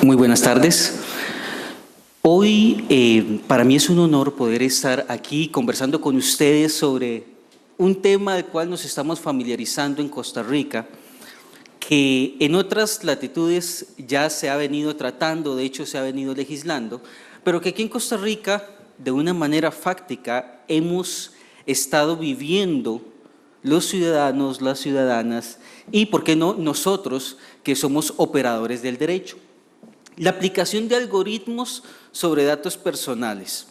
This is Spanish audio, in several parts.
Muy buenas tardes. Hoy para mí es un honor poder estar aquí conversando con ustedes sobre un tema del cual nos estamos familiarizando en Costa Rica, que en otras latitudes ya se ha venido tratando, de hecho se ha venido legislando, pero que aquí en Costa Rica, de una manera fáctica, hemos estado viviendo los ciudadanos, las ciudadanas y, ¿por qué no, nosotros que somos operadores del derecho? La aplicación de algoritmos sobre datos personales.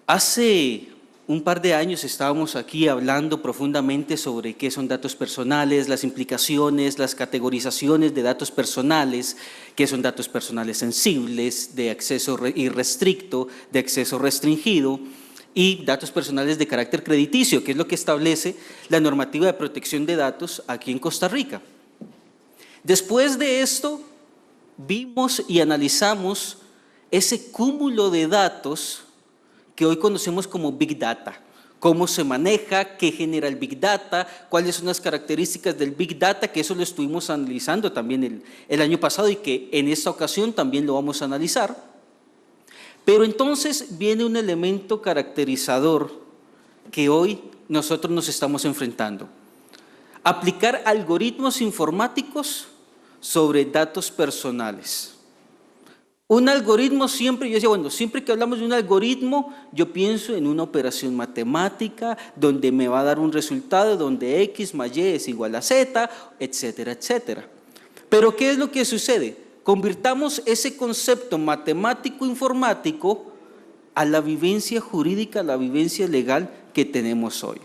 Hace un par de años estábamos aquí hablando profundamente sobre qué son datos personales, las implicaciones, las categorizaciones de datos personales, qué son datos personales sensibles, de acceso irrestricto, de acceso restringido y datos personales de carácter crediticio, que es lo que establece la normativa de protección de datos aquí en Costa Rica. Después de esto, vimos y analizamos ese cúmulo de datos que hoy conocemos como Big Data. Cómo se maneja, qué genera el Big Data, cuáles son las características del Big Data, que eso lo estuvimos analizando también el año pasado y que en esta ocasión también lo vamos a analizar. Pero entonces viene un elemento caracterizador que hoy nosotros nos estamos enfrentando. Aplicar algoritmos informáticos sobre datos personales. Un algoritmo siempre, yo decía, bueno, siempre que hablamos de un algoritmo, yo pienso en una operación matemática donde me va a dar un resultado donde X más Y es igual a Z, etcétera, etcétera. Pero ¿qué es lo que sucede? Convirtamos ese concepto matemático informático a la vivencia jurídica, a la vivencia legal que tenemos hoy.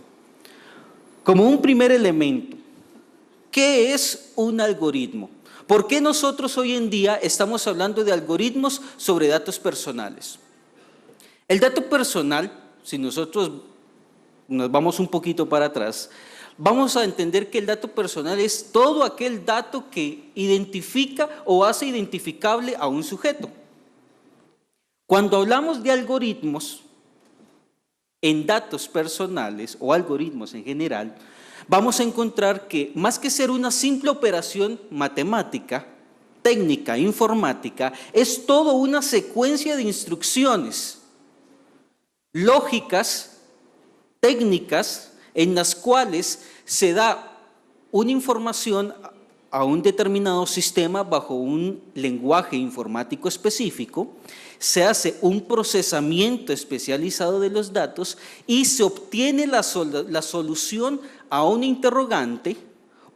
Como un primer elemento, ¿qué es un algoritmo? ¿Por qué nosotros hoy en día estamos hablando de algoritmos sobre datos personales? El dato personal, si nosotros nos vamos un poquito para atrás, vamos a entender que el dato personal es todo aquel dato que identifica o hace identificable a un sujeto. Cuando hablamos de algoritmos en datos personales o algoritmos en general, vamos a encontrar que más que ser una simple operación matemática, técnica, informática, es toda una secuencia de instrucciones lógicas, técnicas, en las cuales se da una información a un determinado sistema bajo un lenguaje informático específico, se hace un procesamiento especializado de los datos y se obtiene la solución a un interrogante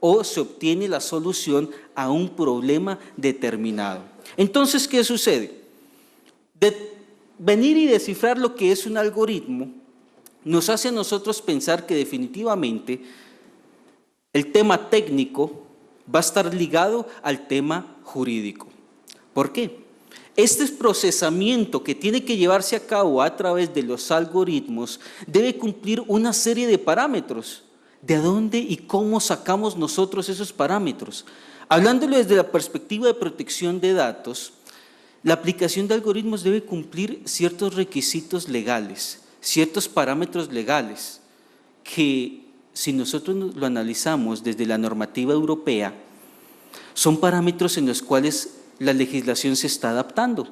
o se obtiene la solución a un problema determinado. Entonces, ¿qué sucede? Venir y descifrar lo que es un algoritmo nos hace a nosotros pensar que definitivamente el tema técnico va a estar ligado al tema jurídico. ¿Por qué? Este procesamiento que tiene que llevarse a cabo a través de los algoritmos debe cumplir una serie de parámetros. ¿De dónde y cómo sacamos nosotros esos parámetros? Hablándolo desde la perspectiva de protección de datos, la aplicación de algoritmos debe cumplir ciertos requisitos legales, ciertos parámetros legales, que si nosotros lo analizamos desde la normativa europea, son parámetros en los cuales la legislación se está adaptando.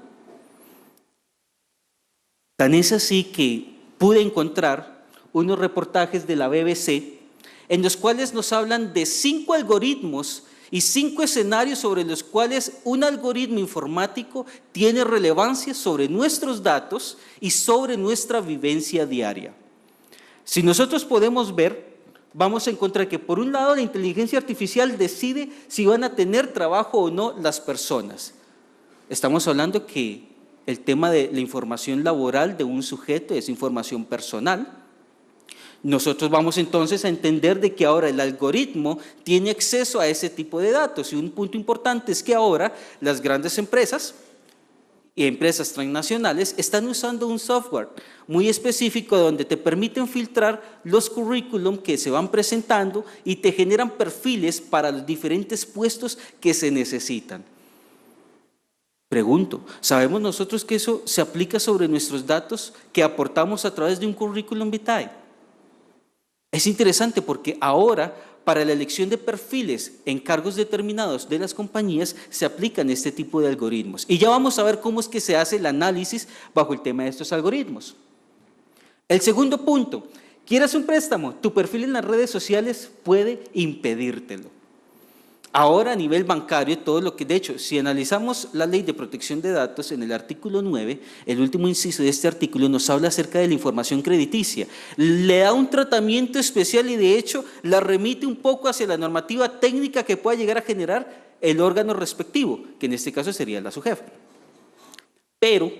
Tan es así que pude encontrar unos reportajes de la BBC en los cuales nos hablan de 5 algoritmos y 5 escenarios sobre los cuales un algoritmo informático tiene relevancia sobre nuestros datos y sobre nuestra vivencia diaria. Si nosotros podemos ver, vamos a encontrar que por un lado la inteligencia artificial decide si van a tener trabajo o no las personas. Estamos hablando que el tema de la información laboral de un sujeto es información personal. Nosotros vamos entonces a entender de que ahora el algoritmo tiene acceso a ese tipo de datos y un punto importante es que ahora las grandes empresas y empresas transnacionales están usando un software muy específico donde te permiten filtrar los currículum que se van presentando y te generan perfiles para los diferentes puestos que se necesitan. Pregunto, ¿sabemos nosotros que eso se aplica sobre nuestros datos que aportamos a través de un currículum vitae? Es interesante porque ahora para la elección de perfiles en cargos determinados de las compañías se aplican este tipo de algoritmos. Y ya vamos a ver cómo es que se hace el análisis bajo el tema de estos algoritmos. El segundo punto, ¿quieres un préstamo? Tu perfil en las redes sociales puede impedírtelo. Ahora a nivel bancario, todo lo que, de hecho, si analizamos la ley de protección de datos en el artículo 9, el último inciso de este artículo nos habla acerca de la información crediticia. Le da un tratamiento especial y de hecho la remite un poco hacia la normativa técnica que pueda llegar a generar el órgano respectivo, que en este caso sería la SUGEF. Pero,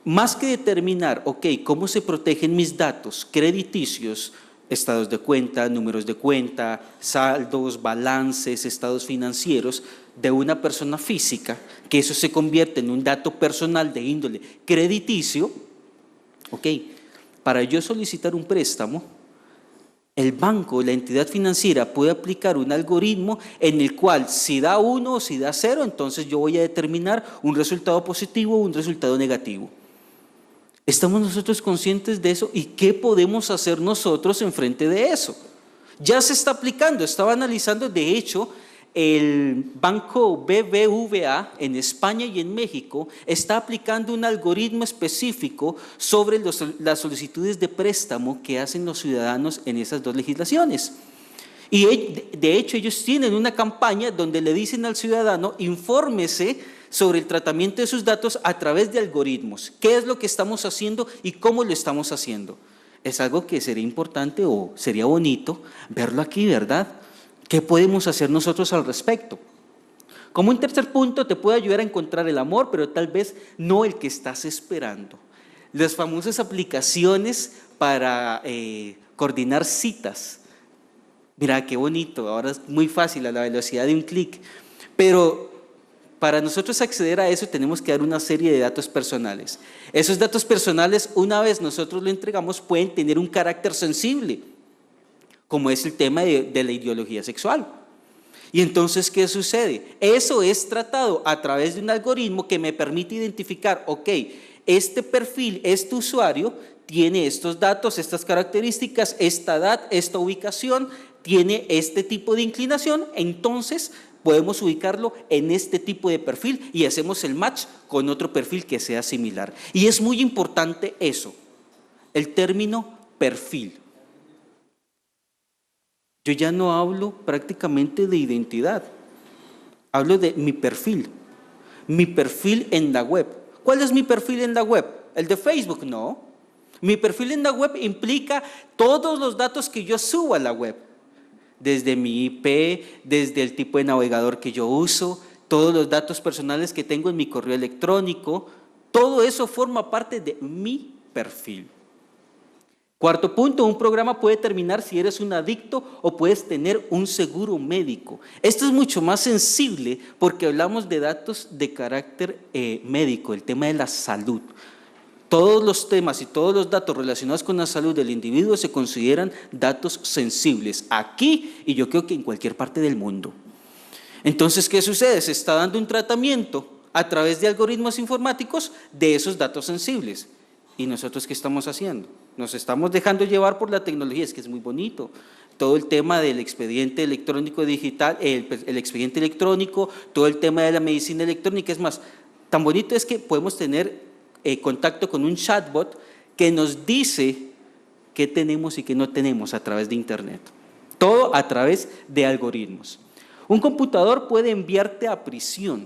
más que determinar, cómo se protegen mis datos crediticios, estados de cuenta, números de cuenta, saldos, balances, estados financieros de una persona física, que eso se convierte en un dato personal de índole crediticio, para yo solicitar un préstamo, el banco, la entidad financiera puede aplicar un algoritmo en el cual si da 1 o si da 0, entonces yo voy a determinar un resultado positivo o un resultado negativo. ¿Estamos nosotros conscientes de eso? ¿Y qué podemos hacer nosotros en frente de eso? Ya se está aplicando, estaba analizando, de hecho, el banco BBVA en España y en México está aplicando un algoritmo específico sobre las solicitudes de préstamo que hacen los ciudadanos en esas dos legislaciones. Y de hecho ellos tienen una campaña donde le dicen al ciudadano, infórmese sobre el tratamiento de sus datos a través de algoritmos. ¿Qué es lo que estamos haciendo y cómo lo estamos haciendo? Es algo que sería importante o sería bonito verlo aquí, ¿verdad? ¿Qué podemos hacer nosotros al respecto? Como un tercer punto, te puede ayudar a encontrar el amor, pero tal vez no el que estás esperando. Las famosas aplicaciones para coordinar citas. Mira, qué bonito, ahora es muy fácil a la velocidad de un clic, pero para nosotros acceder a eso tenemos que dar una serie de datos personales. Esos datos personales, una vez nosotros lo entregamos, pueden tener un carácter sensible, como es el tema de la ideología sexual. Y entonces, ¿qué sucede? Eso es tratado a través de un algoritmo que me permite identificar, este perfil, este usuario, tiene estos datos, estas características, esta edad, esta ubicación, tiene este tipo de inclinación, entonces podemos ubicarlo en este tipo de perfil y hacemos el match con otro perfil que sea similar. Y es muy importante eso, el término perfil. Yo ya no hablo prácticamente de identidad, hablo de mi perfil en la web. ¿Cuál es mi perfil en la web? ¿El de Facebook? No. Mi perfil en la web implica todos los datos que yo subo a la web. Desde mi IP, desde el tipo de navegador que yo uso, todos los datos personales que tengo en mi correo electrónico, todo eso forma parte de mi perfil. Cuarto punto, un programa puede determinar si eres un adicto o puedes tener un seguro médico. Esto es mucho más sensible porque hablamos de datos de carácter médico, el tema de la salud. Todos los temas y todos los datos relacionados con la salud del individuo se consideran datos sensibles, aquí y yo creo que en cualquier parte del mundo. Entonces, ¿qué sucede? Se está dando un tratamiento a través de algoritmos informáticos de esos datos sensibles. ¿Y nosotros qué estamos haciendo? Nos estamos dejando llevar por la tecnología, es que es muy bonito. Todo el tema del expediente electrónico digital, el expediente electrónico, todo el tema de la medicina electrónica, es más, tan bonito es que podemos tener contacto con un chatbot que nos dice qué tenemos y qué no tenemos a través de internet. Todo a través de algoritmos. Un computador puede enviarte a prisión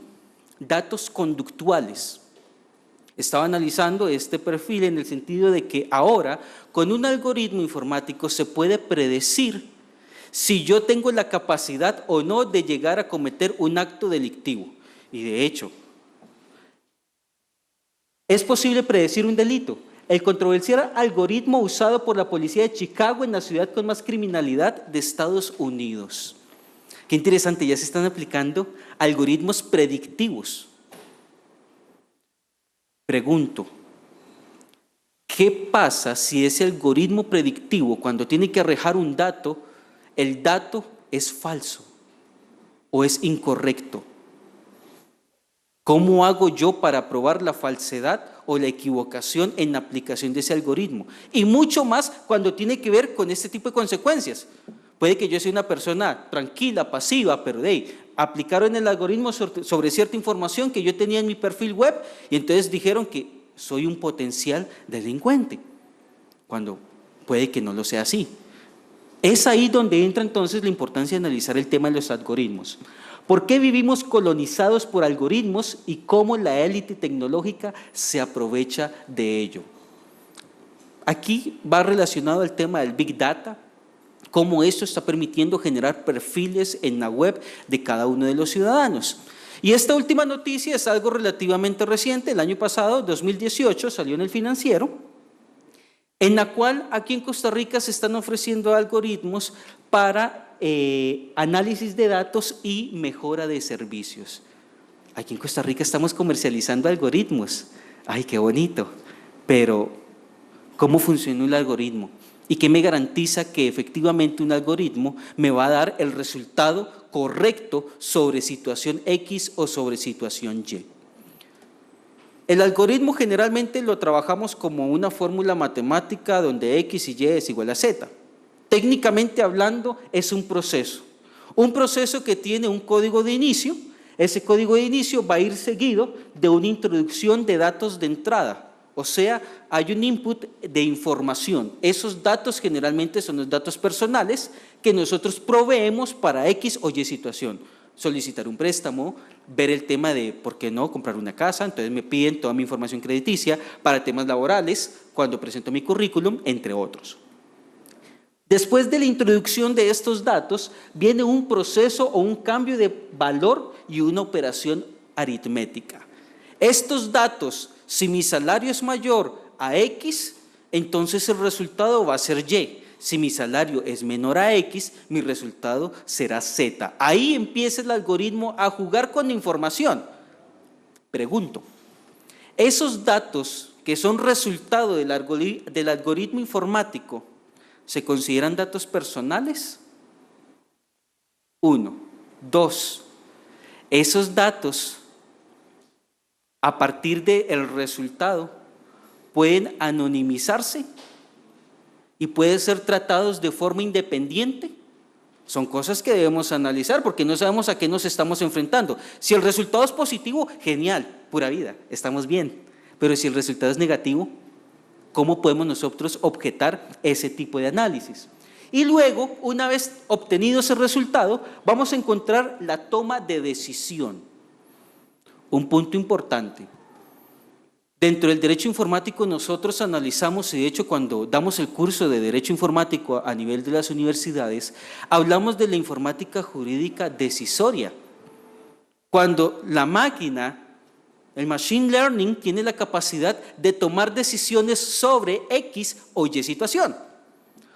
datos conductuales. Estaba analizando este perfil en el sentido de que ahora con un algoritmo informático se puede predecir si yo tengo la capacidad o no de llegar a cometer un acto delictivo. Y de hecho, es posible predecir un delito. El controversial algoritmo usado por la policía de Chicago en la ciudad con más criminalidad de Estados Unidos. Qué interesante, ya se están aplicando algoritmos predictivos. Pregunto, ¿qué pasa si ese algoritmo predictivo, cuando tiene que arrojar un dato, el dato es falso o es incorrecto? ¿Cómo hago yo para probar la falsedad o la equivocación en la aplicación de ese algoritmo? Y mucho más cuando tiene que ver con este tipo de consecuencias. Puede que yo sea una persona tranquila, pasiva, pero aplicaron el algoritmo sobre cierta información que yo tenía en mi perfil web y entonces dijeron que soy un potencial delincuente, cuando puede que no lo sea así. Es ahí donde entra entonces la importancia de analizar el tema de los algoritmos. ¿Por qué vivimos colonizados por algoritmos y cómo la élite tecnológica se aprovecha de ello? Aquí va relacionado al tema del Big Data, cómo esto está permitiendo generar perfiles en la web de cada uno de los ciudadanos. Y esta última noticia es algo relativamente reciente, el año pasado, 2018, salió en El Financiero, en la cual aquí en Costa Rica se están ofreciendo algoritmos para análisis de datos y mejora de servicios. Aquí en Costa Rica estamos comercializando algoritmos. ¡Ay, qué bonito! Pero, ¿cómo funciona el algoritmo? ¿Y qué me garantiza que efectivamente un algoritmo me va a dar el resultado correcto sobre situación X o sobre situación Y? El algoritmo generalmente lo trabajamos como una fórmula matemática donde X y Y es igual a Z. Técnicamente hablando, es un proceso que tiene un código de inicio. Ese código de inicio va a ir seguido de una introducción de datos de entrada, o sea, hay un input de información. Esos datos generalmente son los datos personales que nosotros proveemos para X o Y situación. Solicitar un préstamo, ver el tema de, ¿por qué no?, comprar una casa, entonces me piden toda mi información crediticia para temas laborales, cuando presento mi currículum, entre otros. Después de la introducción de estos datos, viene un proceso o un cambio de valor y una operación aritmética. Estos datos, si mi salario es mayor a X, entonces el resultado va a ser Y. Si mi salario es menor a X, mi resultado será Z. Ahí empieza el algoritmo a jugar con la información. Pregunto, ¿esos datos que son resultado del algoritmo informático se consideran datos personales? 1. 2. Esos datos, a partir del resultado, pueden anonimizarse y pueden ser tratados de forma independiente. Son cosas que debemos analizar porque no sabemos a qué nos estamos enfrentando. Si el resultado es positivo, genial, pura vida, estamos bien. Pero si el resultado es negativo, ¿cómo podemos nosotros objetar ese tipo de análisis? Y luego, una vez obtenido ese resultado, vamos a encontrar la toma de decisión. Un punto importante. Dentro del derecho informático nosotros analizamos, y de hecho cuando damos el curso de derecho informático a nivel de las universidades, hablamos de la informática jurídica decisoria. Cuando la máquina, el machine learning, tiene la capacidad de tomar decisiones sobre X o Y situación.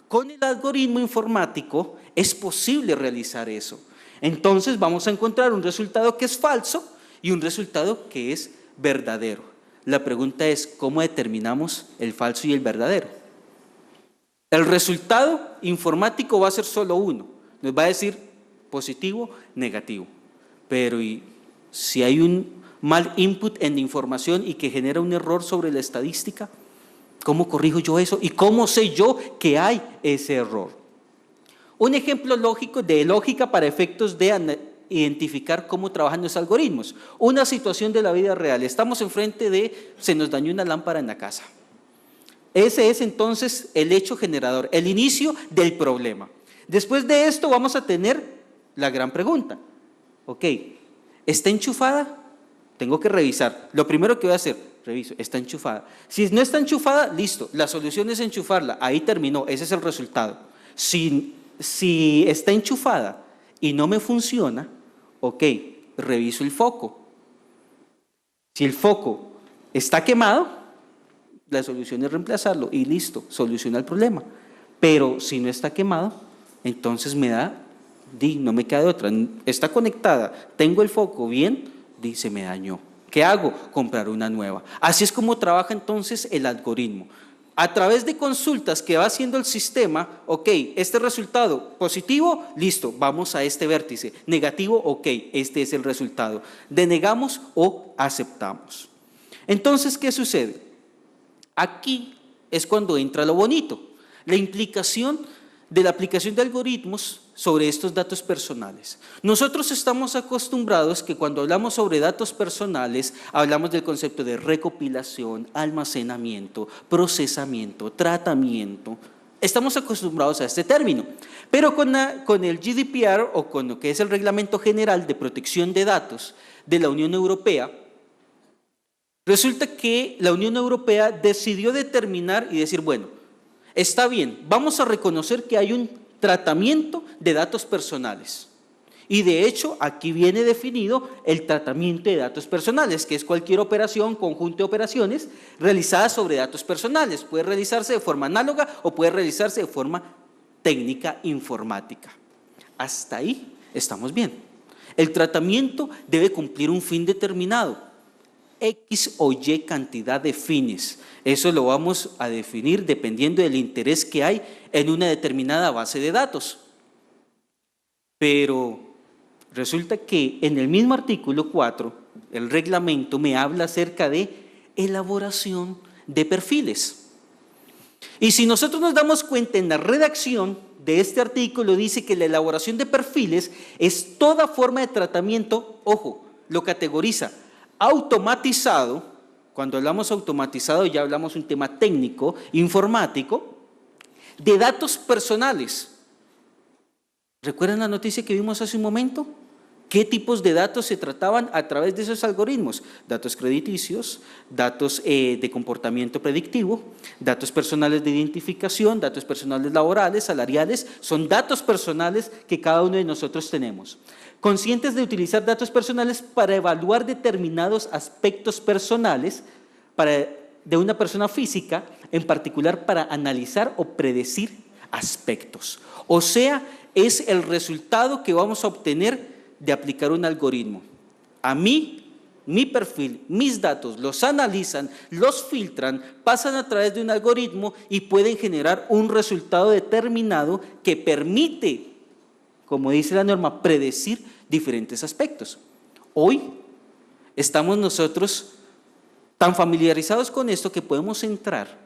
Con el algoritmo informático es posible realizar eso. Entonces vamos a encontrar un resultado que es falso y un resultado que es verdadero. La pregunta es, ¿cómo determinamos el falso y el verdadero? El resultado informático va a ser solo uno. Nos va a decir positivo, negativo. Pero ¿y si hay un mal input en la información y que genera un error sobre la estadística? ¿Cómo corrijo yo eso? ¿Y cómo sé yo que hay ese error? Un ejemplo lógico de lógica para efectos de identificar cómo trabajan los algoritmos. Una situación de la vida real. Estamos enfrente de, se nos dañó una lámpara en la casa. Ese es entonces el hecho generador, el inicio del problema. Después de esto vamos a tener la gran pregunta. Ok, ¿está enchufada? Tengo que revisar. Lo primero que voy a hacer, reviso, ¿está enchufada? Si no está enchufada, listo, la solución es enchufarla. Ahí terminó, ese es el resultado. Si está enchufada y no me funciona, ok, reviso el foco. Si el foco está quemado, la solución es reemplazarlo y listo, soluciona el problema. Pero si no está quemado, entonces no me queda de otra. Está conectada, tengo el foco bien, se me dañó. ¿Qué hago? Comprar una nueva. Así es como trabaja entonces el algoritmo. A través de consultas que va haciendo el sistema, ok, este resultado positivo, listo, vamos a este vértice. Negativo, ok, este es el resultado. Denegamos o aceptamos. Entonces, ¿qué sucede? Aquí es cuando entra lo bonito. La implicación de la aplicación de algoritmos sobre estos datos personales. Nosotros estamos acostumbrados que cuando hablamos sobre datos personales, hablamos del concepto de recopilación, almacenamiento, procesamiento, tratamiento. Estamos acostumbrados a este término, pero con el GDPR o con lo que es el Reglamento General de Protección de Datos de la Unión Europea, resulta que la Unión Europea decidió determinar y decir, bueno, está bien, vamos a reconocer que hay un tratamiento de datos personales. Y de hecho, aquí viene definido el tratamiento de datos personales, que es cualquier operación, conjunto de operaciones realizada sobre datos personales. Puede realizarse de forma análoga o puede realizarse de forma técnica informática. Hasta ahí estamos bien. El tratamiento debe cumplir un fin determinado, X o Y cantidad de fines. Eso lo vamos a definir dependiendo del interés que hay en una determinada base de datos. Pero resulta que en el mismo artículo 4, el reglamento me habla acerca de elaboración de perfiles. Y si nosotros nos damos cuenta en la redacción de este artículo, dice que la elaboración de perfiles es toda forma de tratamiento, ojo, lo categoriza, automatizado. Cuando hablamos automatizado ya hablamos un tema técnico, informático, de datos personales. ¿Recuerdan la noticia que vimos hace un momento? ¿Qué tipos de datos se trataban a través de esos algoritmos? Datos crediticios, datos de comportamiento predictivo, datos personales de identificación, datos personales laborales, salariales, son datos personales que cada uno de nosotros tenemos. Conscientes de utilizar datos personales para evaluar determinados aspectos personales de una persona física, en particular para analizar o predecir aspectos. O sea, es el resultado que vamos a obtener de aplicar un algoritmo. A mí, mi perfil, mis datos, los analizan, los filtran, pasan a través de un algoritmo y pueden generar un resultado determinado que permite, como dice la norma, predecir diferentes aspectos. Hoy estamos nosotros tan familiarizados con esto que podemos entrar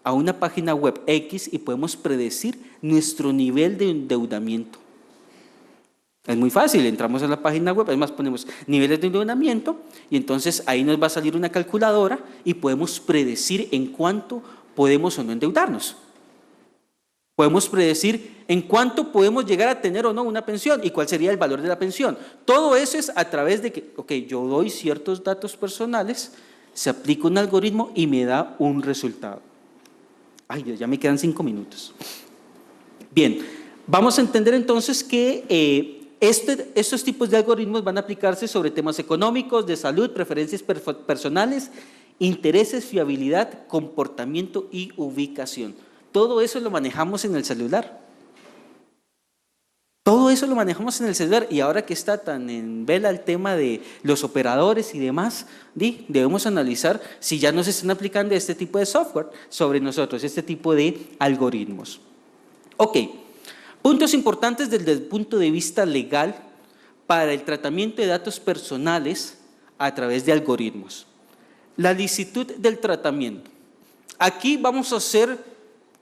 a una página web X y podemos predecir nuestro nivel de endeudamiento. Es muy fácil, entramos a la página web, además ponemos niveles de endeudamiento y entonces ahí nos va a salir una calculadora y podemos predecir en cuánto podemos o no endeudarnos. Podemos predecir en cuánto podemos llegar a tener o no una pensión y cuál sería el valor de la pensión. Todo eso es a través de que, ok, yo doy ciertos datos personales, se aplica un algoritmo y me da un resultado. Ay Dios, ya me quedan 5 minutos. Bien, vamos a entender entonces que estos tipos de algoritmos van a aplicarse sobre temas económicos, de salud, preferencias personales, intereses, fiabilidad, comportamiento y ubicación. Todo eso lo manejamos en el celular. Todo eso lo manejamos en el celular y ahora que está tan en vela el tema de los operadores y demás, debemos analizar si ya nos están aplicando este tipo de software sobre nosotros, este tipo de algoritmos. Ok. Puntos importantes desde el punto de vista legal para el tratamiento de datos personales a través de algoritmos. La licitud del tratamiento. Aquí vamos a hacer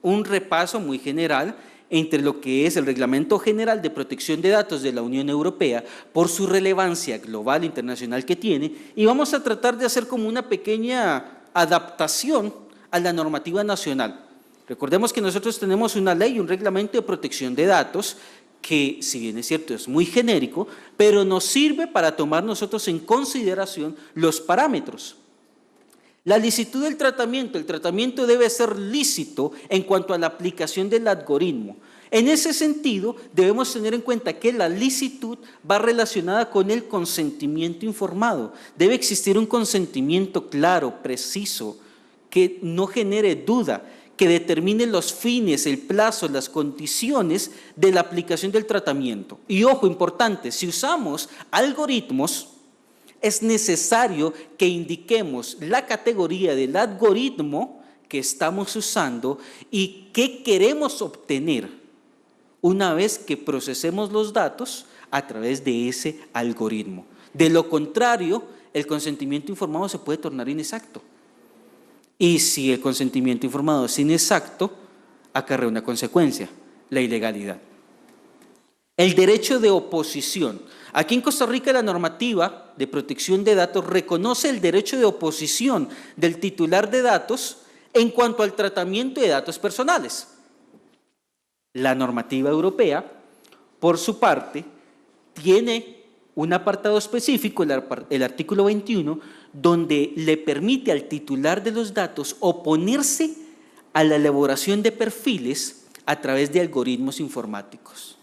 un repaso muy general entre lo que es el Reglamento General de Protección de Datos de la Unión Europea por su relevancia global e internacional que tiene y vamos a tratar de hacer como una pequeña adaptación a la normativa nacional. Recordemos que nosotros tenemos una ley y un reglamento de protección de datos que, si bien es cierto, es muy genérico, pero nos sirve para tomar nosotros en consideración los parámetros. La licitud del tratamiento. El tratamiento debe ser lícito en cuanto a la aplicación del algoritmo. En ese sentido, debemos tener en cuenta que la licitud va relacionada con el consentimiento informado. Debe existir un consentimiento claro, preciso, que no genere duda, que determine los fines, el plazo, las condiciones de la aplicación del tratamiento. Y ojo, importante, si usamos algoritmos, es necesario que indiquemos la categoría del algoritmo que estamos usando y qué queremos obtener una vez que procesemos los datos a través de ese algoritmo. De lo contrario, el consentimiento informado se puede tornar inexacto. Y si el consentimiento informado es inexacto, acarrea una consecuencia. la ilegalidad. El derecho de oposición. Aquí en Costa Rica la normativa de protección de datos reconoce el derecho de oposición del titular de datos en cuanto al tratamiento de datos personales. La normativa europea, por su parte, tiene un apartado específico, el artículo 21, donde le permite al titular de los datos oponerse a la elaboración de perfiles a través de algoritmos informáticos.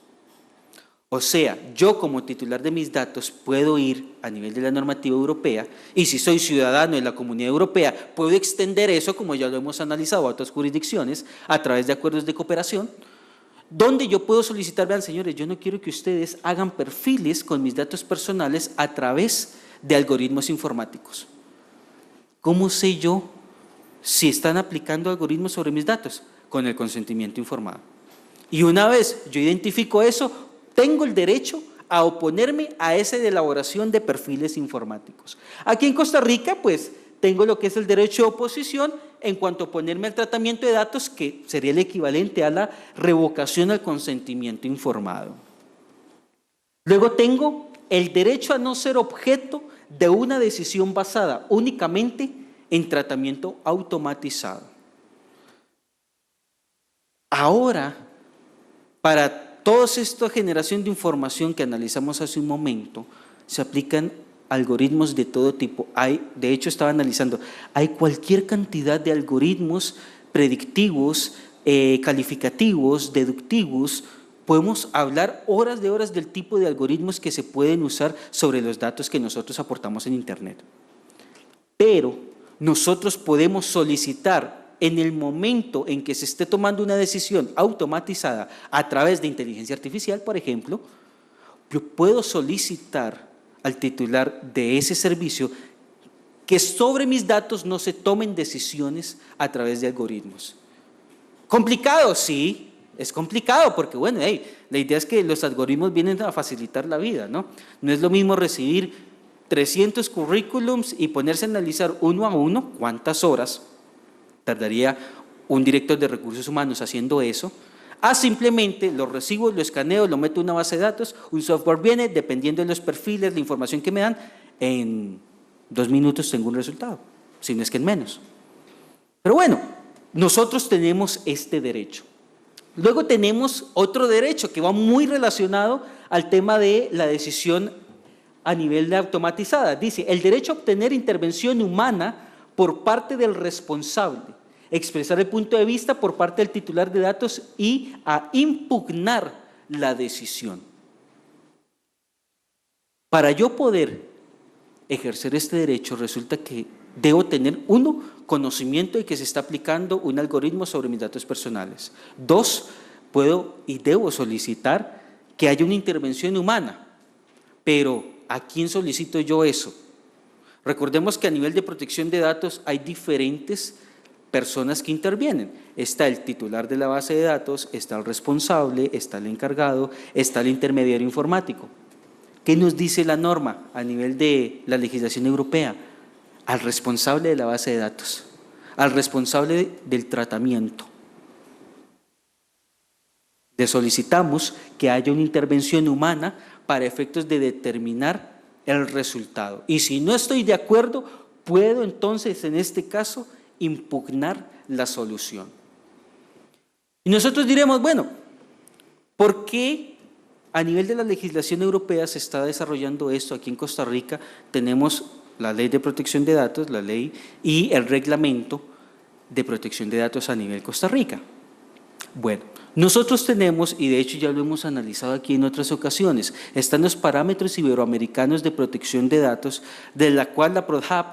O sea, yo como titular de mis datos puedo ir a nivel de la normativa europea y si soy ciudadano de la Comunidad Europea puedo extender eso, como ya lo hemos analizado a otras jurisdicciones, a través de acuerdos de cooperación, donde yo puedo solicitar, vean señores, yo no quiero que ustedes hagan perfiles con mis datos personales a través de algoritmos informáticos. ¿Cómo sé yo si están aplicando algoritmos sobre mis datos? Con el consentimiento informado. Y una vez yo identifico eso, tengo el derecho a oponerme a esa elaboración de perfiles informáticos. Aquí en Costa Rica, pues, tengo lo que es el derecho de oposición en cuanto a oponerme al tratamiento de datos, que sería el equivalente a la revocación al consentimiento informado. Luego tengo el derecho a no ser objeto de una decisión basada únicamente en tratamiento automatizado. Ahora, para toda esta generación de información que analizamos hace un momento, se aplican algoritmos de todo tipo. De hecho, estaba analizando, hay cualquier cantidad de algoritmos predictivos, calificativos, deductivos. Podemos hablar horas de horas del tipo de algoritmos que se pueden usar sobre los datos que nosotros aportamos en Internet. Pero nosotros podemos solicitar en el momento en que se esté tomando una decisión automatizada a través de inteligencia artificial, por ejemplo, yo puedo solicitar al titular de ese servicio que sobre mis datos no se tomen decisiones a través de algoritmos. ¿Complicado? Sí, es complicado porque, bueno, la idea es que los algoritmos vienen a facilitar la vida, ¿no? No es lo mismo recibir 300 currículums y ponerse a analizar uno a uno, ¿cuántas horas tardaría un director de recursos humanos haciendo eso? Simplemente lo recibo, lo escaneo, lo meto en una base de datos, un software viene, dependiendo de los perfiles, la información que me dan, en 2 minutos tengo un resultado, si no es que en menos. Pero bueno, nosotros tenemos este derecho. Luego tenemos otro derecho que va muy relacionado al tema de la decisión a nivel de automatizada. Dice, el derecho a obtener intervención humana por parte del responsable, expresar el punto de vista por parte del titular de datos y a impugnar la decisión. Para yo poder ejercer este derecho, resulta que debo tener, 1, conocimiento de que se está aplicando un algoritmo sobre mis datos personales. 2, puedo y debo solicitar que haya una intervención humana. Pero, ¿a quién solicito yo eso? Recordemos que a nivel de protección de datos hay diferentes personas que intervienen. Está el titular de la base de datos, está el responsable, está el encargado, está el intermediario informático. ¿Qué nos dice la norma a nivel de la legislación europea? Al responsable de la base de datos, al responsable del tratamiento. Le solicitamos que haya una intervención humana para efectos de determinar el resultado. Y si no estoy de acuerdo, puedo entonces, en este caso, impugnar la solución. Y nosotros diremos, bueno, ¿por qué a nivel de la legislación europea se está desarrollando esto? Aquí en Costa Rica tenemos la Ley de Protección de Datos, la ley, y el Reglamento de Protección de Datos a nivel Costa Rica. Bueno, nosotros tenemos, y de hecho ya lo hemos analizado aquí en otras ocasiones, están los parámetros iberoamericanos de protección de datos, de la cual la PRODHAB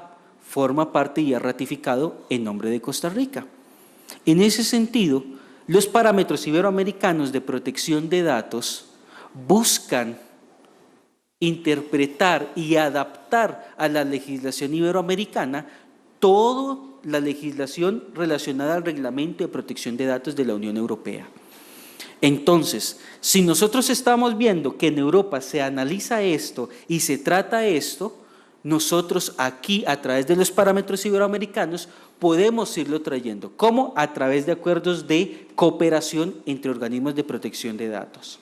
forma parte y ha ratificado en nombre de Costa Rica. En ese sentido, los parámetros iberoamericanos de protección de datos buscan interpretar y adaptar a la legislación iberoamericana toda la legislación relacionada al Reglamento de Protección de Datos de la Unión Europea. Entonces, si nosotros estamos viendo que en Europa se analiza esto y se trata esto, nosotros aquí, a través de los parámetros iberoamericanos, podemos irlo trayendo. ¿Cómo? A través de acuerdos de cooperación entre organismos de protección de datos.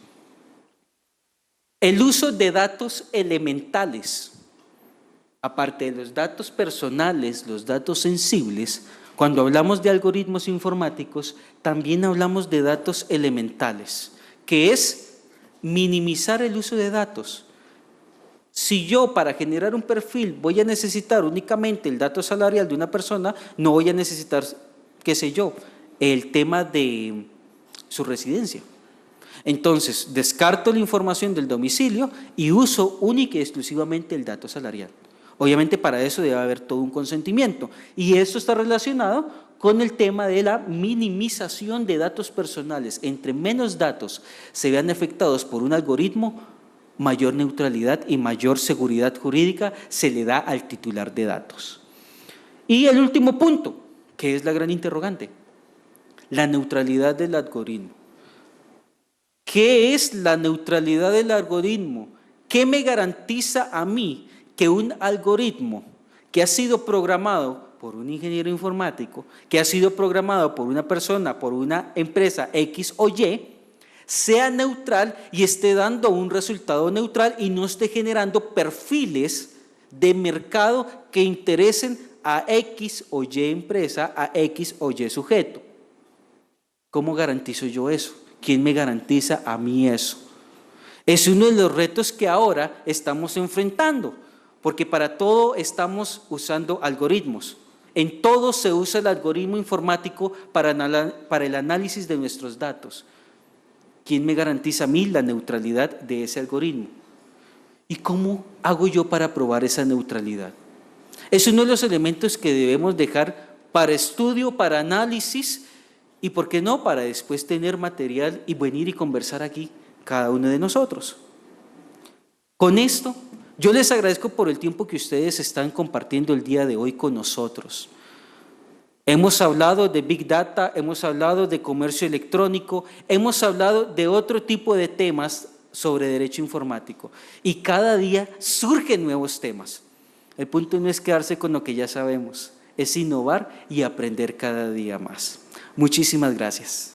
El uso de datos elementales, aparte de los datos personales, los datos sensibles, cuando hablamos de algoritmos informáticos, también hablamos de datos elementales, que es minimizar el uso de datos. Si yo para generar un perfil voy a necesitar únicamente el dato salarial de una persona, no voy a necesitar, qué sé yo, el tema de su residencia. Entonces, descarto la información del domicilio y uso única y exclusivamente el dato salarial. Obviamente para eso debe haber todo un consentimiento y esto está relacionado con el tema de la minimización de datos personales. Entre menos datos se vean afectados por un algoritmo, mayor neutralidad y mayor seguridad jurídica se le da al titular de datos. Y el último punto, que es la gran interrogante, la neutralidad del algoritmo. ¿Qué es la neutralidad del algoritmo? ¿Qué me garantiza a mí que un algoritmo que ha sido programado por un ingeniero informático, que ha sido programado por una persona, por una empresa X o Y, sea neutral y esté dando un resultado neutral y no esté generando perfiles de mercado que interesen a X o Y empresa, a X o Y sujeto? ¿Cómo garantizo yo eso? ¿Quién me garantiza a mí eso? Es uno de los retos que ahora estamos enfrentando, porque para todo estamos usando algoritmos. En todo se usa el algoritmo informático para el análisis de nuestros datos. ¿Quién me garantiza a mí la neutralidad de ese algoritmo? ¿Y cómo hago yo para probar esa neutralidad? Es uno de los elementos que debemos dejar para estudio, para análisis y, ¿por qué no?, para después tener material y venir y conversar aquí cada uno de nosotros. Con esto, yo les agradezco por el tiempo que ustedes están compartiendo el día de hoy con nosotros. Hemos hablado de Big Data, hemos hablado de comercio electrónico, hemos hablado de otro tipo de temas sobre derecho informático y cada día surgen nuevos temas. El punto no es quedarse con lo que ya sabemos, es innovar y aprender cada día más. Muchísimas gracias.